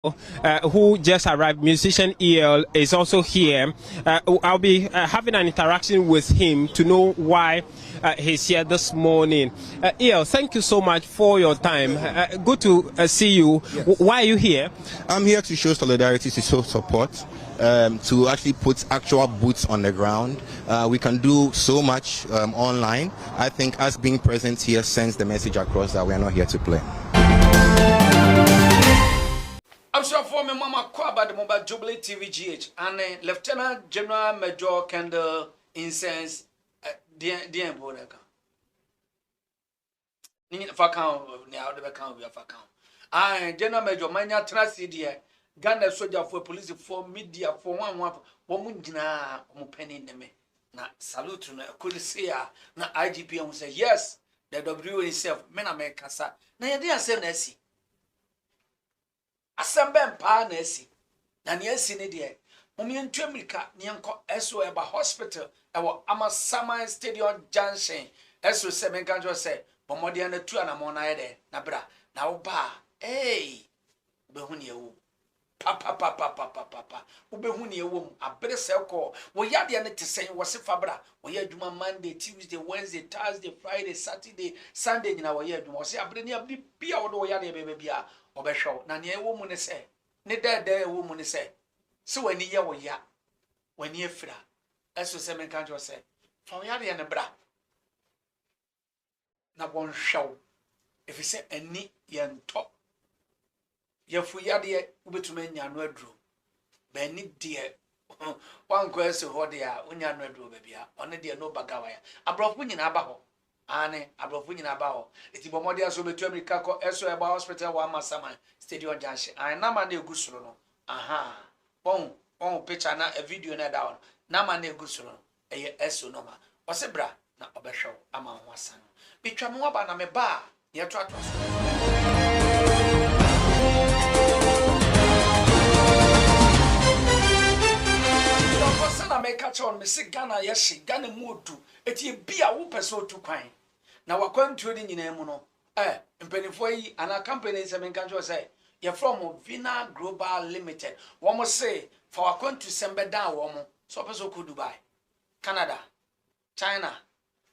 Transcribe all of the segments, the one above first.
who just arrived, musician EL, is also here. I'll be having an interaction with him to know why he's here this morning. EL, thank you so much for your time. Good to see you. Yes. Why are you here? I'm here to show solidarity, to show support, to actually put actual boots on the ground. We can do so much online. I think us being present here sends the message across that we are not here to play. I'm sure for me, Mama Kwaba, the mobile Jubilee TVGH, and Lieutenant General Major Kendall Incense, dear Bodaka. Fakao, now the account of your account. I, General Major, Mania Trusty, dear, Ghana soldier for police, for media, for one Mundina, Mupenny in the me. Na salute, could say, na IGP, and say, yes, the W itself, Mena Mekasa. Na ya say, Nessie. Assemble pa na esi na ne esi ne de mumye ntwamrika ne enko eso eba hospital ewo Amasama Stadium Junction eso se menka jo se bomode na tu anamo na yede na bra na wo ba behu ne ewo papa behu ne ewo abere se ko wo yade ne tesen wo se fabra wo ye adwuma Monday, Tuesday, Wednesday, Thursday, Friday, Saturday, Sunday nyina wo ye adwuma wo se abere ne abri bia wo do wo yade bebe bia obeshow na ne ewo mu ne se ne dede ewo mu ne se wani ye wo ya wani efira eso se menka jo se fa wo yade ne bra na bon hwew if se ani ye nto ye fu yade ubetuma nya no aduro ba ni de wan ko eso ho de a onya no aduro ba bia one de no bagawa ya abrofu nyina aba ho ane abrofu nyina ba ho eti bomode aso betu America ko eso eba hospital wa Amasama Stadium Junction an na ma na egusuro no pon picture na a video na down na ma na egusuro no eye eso no ma o se bra na obehwew ama ho asa no bitwa me waba na me ba ye to ato so na me catch on me se Ghana yeshi Ghana muodu eti bia wo pese otu kwan na wakwantuo ni nyina mu no mpanifo yi ana company se menka jo say ye from Vina Global Limited wo mo say for wakwantu sembe dan wo mo so pese ko Dubai, Canada, China,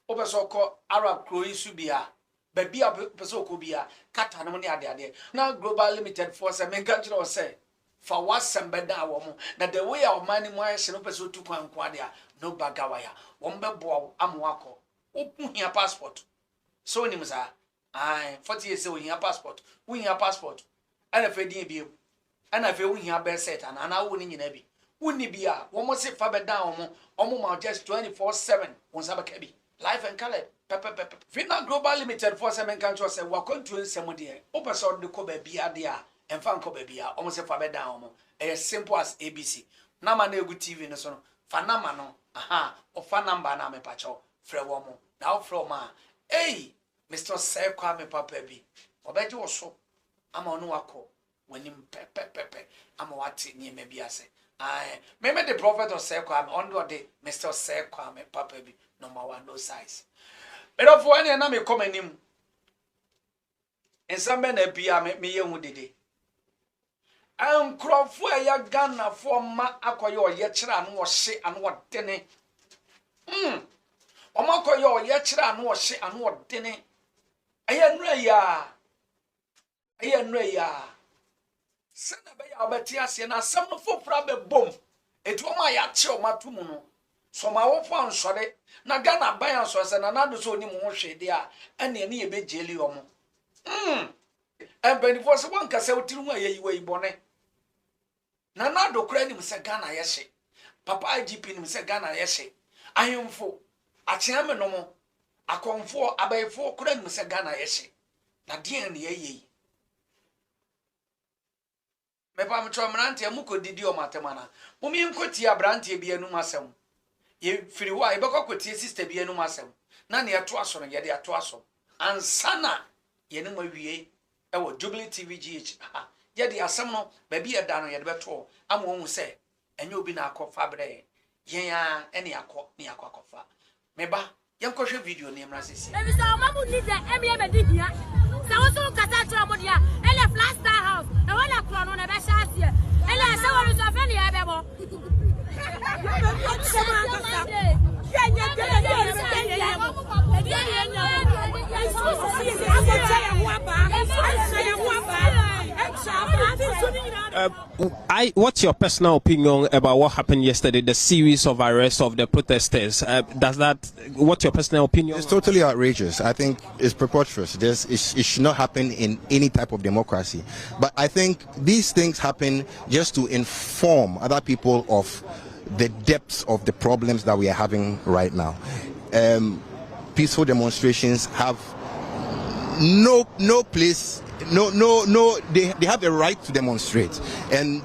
o pese ko Arab Croatia bia ba bia pese ko bia kata no ne ade na Global Limited for se menka jo say for what sembe dan wo mo na the way our money mo aye no pese otu kwan kwa dia no bagawa ya wo mbebo amwako opu hia passport so ni mza 40 years we hia passport ana fe din bi ana fe we hia be set ana wo ni nyina bi woni bi a wo mo se fa be down omo ma just 24/7 won sa ba bi life and color pep Vina Global Limited for seven countries say wa kontu nsem de o person de ko ba bi ade a emfa nko ba bi a omo se fa be down as simple as ABC na ma na egu TV no so no fa nama no o fa number na me pa cho frɛ wo mo na o frɛ ma Mr. Sir Kwame Papa bi obeje wo so ama onu wako wani pepe ama wati ni me bi ase me the prophet of Sir Kwame under the Mr. Sir Kwame Papa bi number 1 no size but for any na me come anim ensambe na bia me ye hu dede ankrofo ya Ghana for ma akoye oye kire anu wo hye anu wo dene omakoye oye kire anu wo hye anu wo dene aya nra ya sena be ya obeti ase na asem no fofura be bom etu oma ya che oma tumu no so ma wo fa nsore na Ghana ban so se na nado so oni mu ho hwede a ene ne ye be jeli omo embenifo se won kase otiri hu ayi we ibone na nado kra ni mu se Ghana ye hye papa IGP ni mu se Ghana ye hye ahemfo acheame no mo akonfo abayefo kura ni se Ghana yeshi na die ne yeyi me pa mtro mrante mukodidi o matemana mumi nkoti abrante bia nu masem ye firi wa e bekokoti sister bia nu masem na ne yeto aso no ye de ato aso ansana ye ne mawie e wo Jubilee TVGH ye de asem no ba bia da no ye de beto ama ohun se enye obi na akofa bre yen ya ene akọ ne akọfa meba yankohwe video ne mra sisi ebisa mamu ni de emi e be di hia sa wo so kasa tra mo dia ele flat star house What's your personal opinion about what happened yesterday, the series of arrests of the protesters? What's your personal opinion? It's totally outrageous. I think it's preposterous. It should not happen in any type of democracy. But I think these things happen just to inform other people of the depths of the problems that we are having right now. Peaceful demonstrations have no place. They have a right to demonstrate, and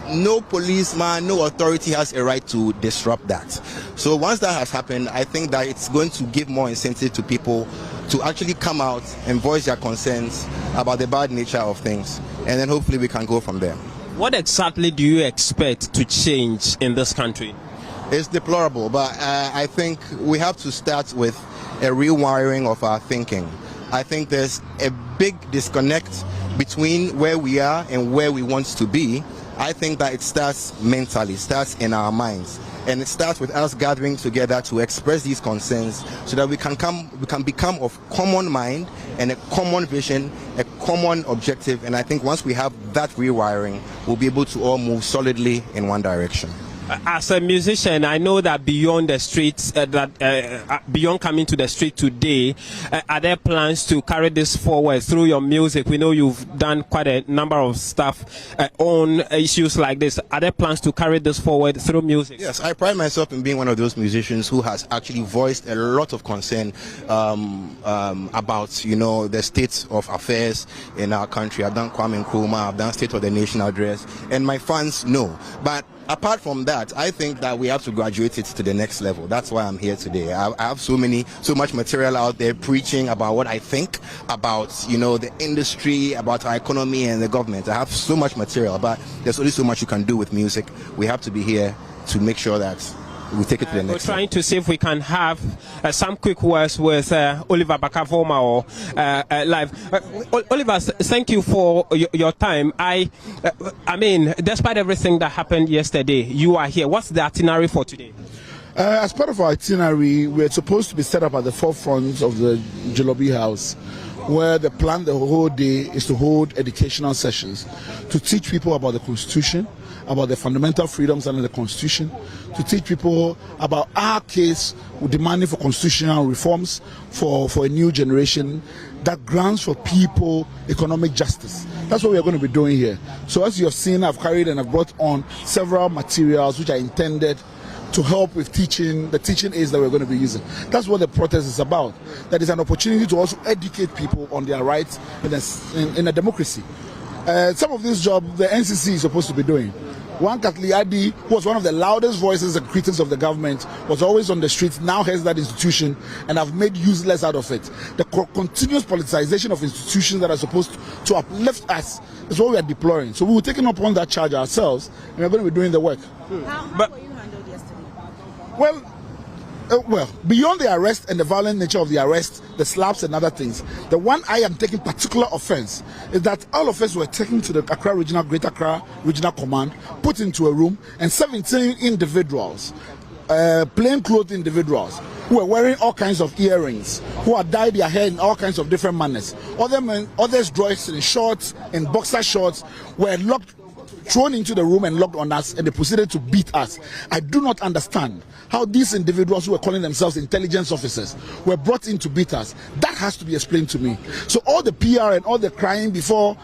no policeman, no authority has a right to disrupt that. So once that has happened, I think that it's going to give more incentive to people to actually come out and voice their concerns about the bad nature of things, and then hopefully we can go from there. What exactly do you expect to change in this country? It's deplorable, but I think we have to start with a rewiring of our thinking. I think there's a big disconnect between where we are and where we want to be. I think that it starts mentally, starts in our minds, and it starts with us gathering together to express these concerns so that we can become of common mind and a common vision, a common objective. And I think once we have that rewiring, we'll be able to all move solidly in one direction. As a musician, I know that beyond the streets, beyond coming to the street today, are there plans to carry this forward through your music? We know you've done quite a number of stuff on issues like this. Are there plans to carry this forward through music? Yes, I pride myself in being one of those musicians who has actually voiced a lot of concern about, the state of affairs in our country. I've done Kwame Nkrumah, I've done State of the Nation address, and my fans know. But apart from that, I think that we have to graduate it to the next level. That's why I'm here today. I have so much material out there preaching about what I think about, the industry, about our economy and the government. I have so much material, but there's only so much you can do with music. We have to be here to make sure that we take it to the next level. We're trying to see if we can have some quick words with Oliver Bakavoma or live. Oliver, thank you for your time. I mean, despite everything that happened yesterday, you are here. What's the itinerary for today? As part of our itinerary, we're supposed to be set up at the forefront of the Jolobi House, where the plan the whole day is to hold educational sessions to teach people about the Constitution, about the fundamental freedoms under the Constitution, to teach people about our case demanding for constitutional reforms for a new generation that grants for people economic justice. That's what we are going to be doing here. So as you have seen, I've carried and I've brought on several materials which are intended to help with teaching, the teaching aids that we're going to be using. That's what the protest is about. That is an opportunity to also educate people on their rights in a democracy. Some of this job the NCC is supposed to be doing. One Katliadi, who was one of the loudest voices and critics of the government, was always on the streets, now heads that institution and have made useless out of it. The continuous politicization of institutions that are supposed to uplift us is what we are deploring. So we were taking upon that charge ourselves, and we're going to be doing the work. How were you handled yesterday? Well, beyond the arrest and the violent nature of the arrest, the slaps and other things, the one I am taking particular offense is that all of us were taken to the Greater Accra Regional Command, put into a room, and 17 individuals, plainclothes individuals, who were wearing all kinds of earrings, who had dyed their hair in all kinds of different manners. Others dressed in shorts, in boxer shorts, were thrown into the room and locked on us, and they proceeded to beat us. I do not understand how these individuals who were calling themselves intelligence officers were brought in to beat us. That has to be explained to me. So all the PR and all the crying before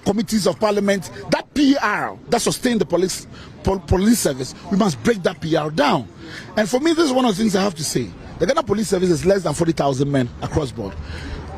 committees of parliament, that PR that sustained the police service, we must break that PR down. And for me, this is one of the things I have to say. The Ghana Police Service is less than 40,000 men across board.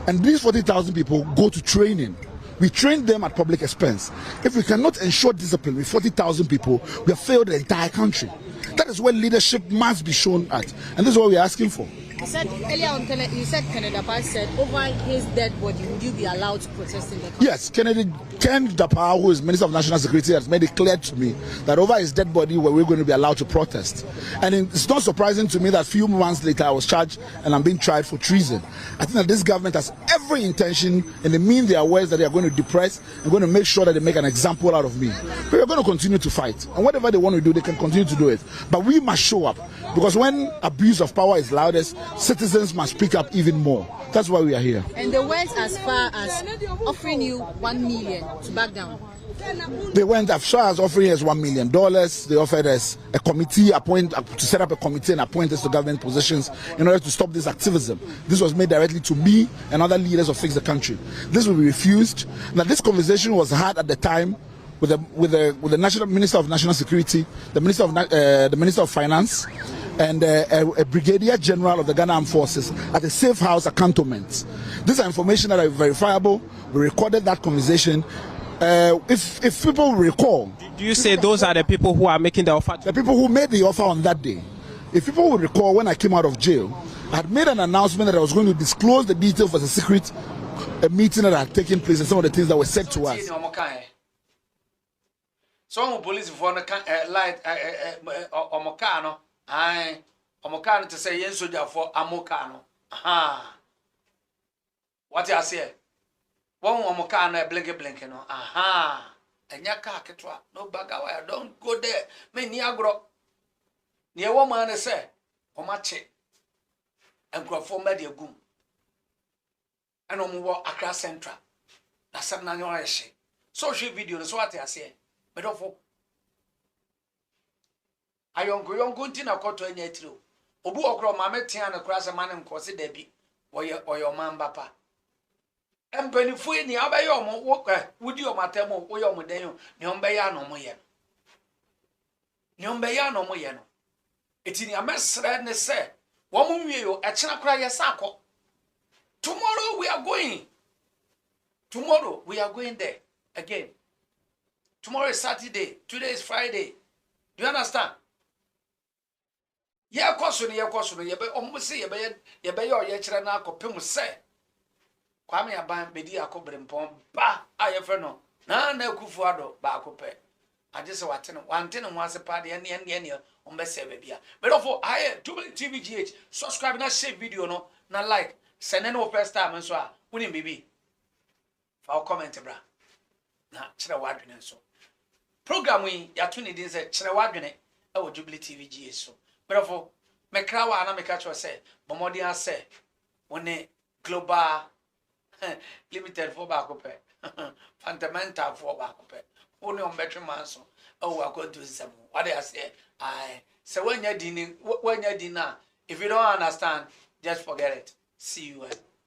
And these 40,000 people go to training. We train them at public expense. If we cannot ensure discipline with 40,000 people, we have failed the entire country. That is where leadership must be shown at. And this is what we're asking for. You said earlier on, you said Canada Pass said over his dead body, would you be allowed to protest in the country? Yes, Ken Dapao, who is Minister of National Security, has made it clear to me that over his dead body, we're going to be allowed to protest. And it's not surprising to me that a few months later I was charged and I'm being tried for treason. I think that this government has every intention, and they mean their words, that they are going to depress and going to make sure that they make an example out of me. But we're going to continue to fight. And whatever they want to do, they can continue to do it. But we must show up. Because when abuse of power is loudest, citizens must speak up even more. That's why we are here. And they went as far as offering you $1 million to back down. They went as far as offering us $1 million. They offered us a committee, to set up a committee and appoint us to government positions in order to stop this activism. This was made directly to me and other leaders of Fix the Country. This will be refused. Now, this conversation was had at the time with the National Minister of National Security, the Minister of Finance, and a Brigadier General of the Ghana Armed Forces at a safe house at cantonment. These are information that are verifiable. We recorded that conversation. If people recall, do you say those are the people who are making the offer? The people who made the offer on that day. If people will recall, when I came out of jail, I had made an announcement that I was going to disclose the details of the secret meeting that had taken place and some of the things that were said to us. Some police for light omokano omokano to say yen soldier for amokano. Aha. What you say? One omokano e blink no. Aha. Enya ka ketwa no bagawa, don't go there. Me ni agro. Ni e woman say omache. Enkrofo media gum. And omo Accra Central. Na sam na nyo ahye. Social video no so what you say? Medofo ayongo ntina koto anya tiro obu okro ma metia na kura se mane nkosi da bi oyo mamba pa empanifu ni abaye omo wudi omatemo wo yo modan ni ombe ya no mo ye no etini amesre ne se wo mo nwie yo echena kura ye sako tomorrow we are going there again. Tomorrow is Saturday. Today is Friday. Do you understand? Yeah, koso ni yebe omusi yebe yo ye kire na akopem se. Kwame aban bedi akobrempon ba ayefre no. Na akufu ado ba akope. Agese watene wantene mo ase pa de ne ombese be bia. But ofo aye TVGH subscribe na share video no na like send no first time so a woni bibi. Fa comment bra. Na kire wadwene so. Program we ya tuni din se kire wadwene e wo Jubilee TVGH so. Berofo mekra wa na meka cho se bomodi ase woni global limited for ba ko pe fundamental for ba ko pe woni on betwe man so e wo akonto sisem what I say I say when you din na if you don't understand just forget it. See you.